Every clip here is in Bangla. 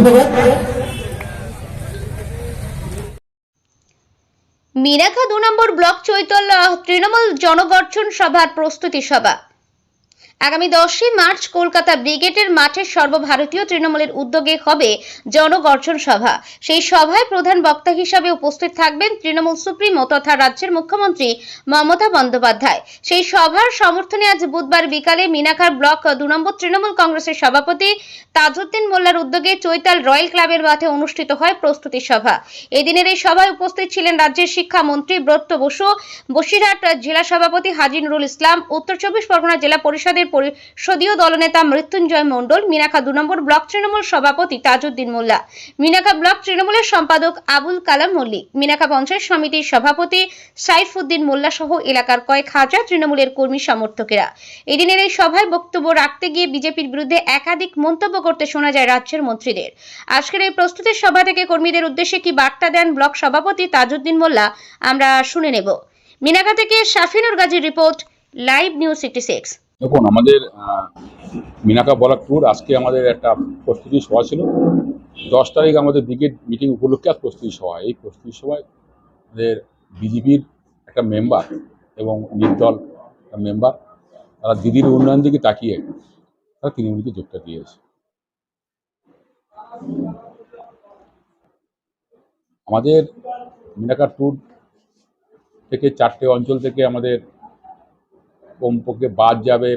ধন্যবাদ। মিনাখা 2 নম্বর ব্লক চৈতন্য তৃণমূল জনগর্জন সভার প্রস্তুতি সভা আগামী 10ই মার্চ কলকাতা ব্রিগেডের মাঠে সর্বভারতীয় তৃণমূলের উদ্যোগে হবে জনগর্জন সভা। সেই সভায় প্রধান বক্তা হিসাবে উপস্থিত থাকবেন তৃণমূল সুপ্রিমো তথা রাজ্যের মুখ্যমন্ত্রী মমতা বন্দ্যোপাধ্যায়। সেই সভার সমর্থনে আজ বুধবার বিকালে মিনাখার ব্লক 2 নম্বর তৃণমূল কংগ্রেসের সভাপতি তাজউদ্দিন মোল্লার উদ্যোগে চৈতাল রয়্যাল ক্লাবের মাঠে অনুষ্ঠিত হয় প্রস্তুতি সভা। এদিনের এই সভায় উপস্থিত ছিলেন রাজ্যের শিক্ষামন্ত্রী ব্রত বসু, বসিরহাট জেলা সভাপতি হাজী নুরুল ইসলাম, উত্তর 24 পরগনা জেলা পরিষদের পরিষদীয় দলনেতা মৃত্যুঞ্জয় মণ্ডল, মিনাখা 2 নম্বর ব্লক তৃণমূল সভাপতি তাজউদ্দিন মোল্লা, মিনাখা ব্লক তৃণমূলের সম্পাদক আবুল কালাম মল্লিক, মিনাখা পঞ্চায়েত সমিতির সভাপতি সাইফুদ্দিন মোল্লা সহ এলাকার কয়েক হাজার তৃণমূলের কর্মী সমর্থকেরা। এদিনের এই সভায় বক্তব্য রাখতে গিয়ে বিজেপির বিরুদ্ধে একাধিক মন্তব্য করতে শোনা যায় রাজ্যের মন্ত্রীদের। আজকের এই প্রস্তুতির সভা থেকে কর্মীদের উদ্দেশ্যে কি বার্তা দেন ব্লক সভাপতি তাজউদ্দিন মোল্লা আমরা শুনে নেব। মিনাখা থেকে শাফিনুর গাজীর রিপোর্ট, লাইভ নিউজ 66। দেখুন, আমাদের মিনাখা ব্লক ট্যুর আজকে আমাদের একটা প্রস্তুতি সভা ছিল। 10 তারিখ আমাদের ব্রিগেড মিটিং উপলক্ষে আজ প্রস্তুতি সভা। এই প্রস্তুতি সভায় আমাদের বিজেপির একটা মেম্বার এবং নির্দল মেম্বার তারা দিদির উন্নয়ন দিকে তাকিয়ে তারা তৃণমূলকে যোগটা দিয়েছে। আমাদের মিনাখা ট্যুর থেকে 4টে অঞ্চল থেকে আমাদের কমপক্ষে বাদ যাবে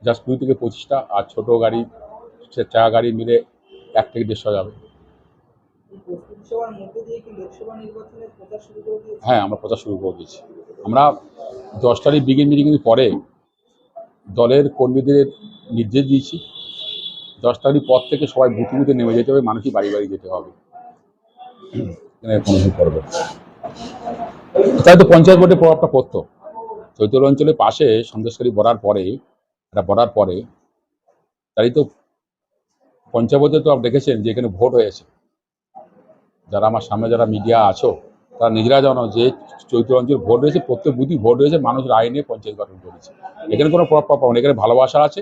জাস্ট 20 থেকে 25টা, আর ছোট গাড়ি চা গাড়ি মিলে 1 থেকে 150 যাবে। হ্যাঁ, আমরা প্রচার শুরু করে দিয়েছি। আমরা 10 তারিখ ব্রিগেড মিটিং পরে দলের কর্মীদের নির্দেশ দিয়েছি 10 তারিখ পর থেকে সবাই বুথে বুথে নেমে যেতে হবে, মানুষই বাড়ি বাড়ি যেতে হবে। করবে তাই তো পঞ্চায়েত বোর্ডের প্রভাবটা পড়তো। চৈতল অঞ্চলের পাশে সন্দেশকারী বড়ার পরে তারই তো পঞ্চায়েতে তো আপনি দেখেছেন যে এখানে ভোট হয়েছে। যারা আমার সামনে যারা মিডিয়া আছো তারা নিজেরা জানো যে চৈতল অঞ্চলে ভোট হয়েছে, প্রত্যেক বুথই ভোট হয়েছে, মানুষ রায় নিয়ে পঞ্চায়েত গঠন করেছে। এখানে কোনো প্রভাব পাবো না, এখানে ভালোবাসা আছে,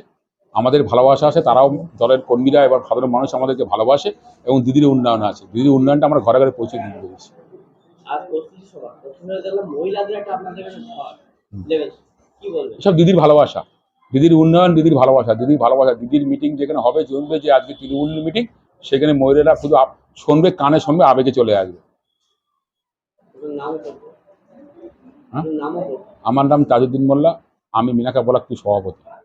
আমাদের ভালোবাসা আছে, তারাও দলের কর্মীরা এবার সাধারণ মানুষ আমাদেরকে ভালোবাসে এবং দিদির উন্নয়ন আছে। দিদির উন্নয়নটা আমরা ঘরে ঘরে পৌঁছে দিতে পেরেছি। সব দিদির ভালোবাসা, দিদির উন্নয়ন, দিদির ভালোবাসা, দিদির মিটিং যেখানে হবে চলবে, যে আজকে তৃণমূল মিটিং, সেখানে মহিলারা শুধু শুনবে, কানে শুনবে, আবেগে চলে আসবে। আমার নাম তাজউদ্দিন মোল্লা, আমি মিনাখা ব্লক সভাপতি।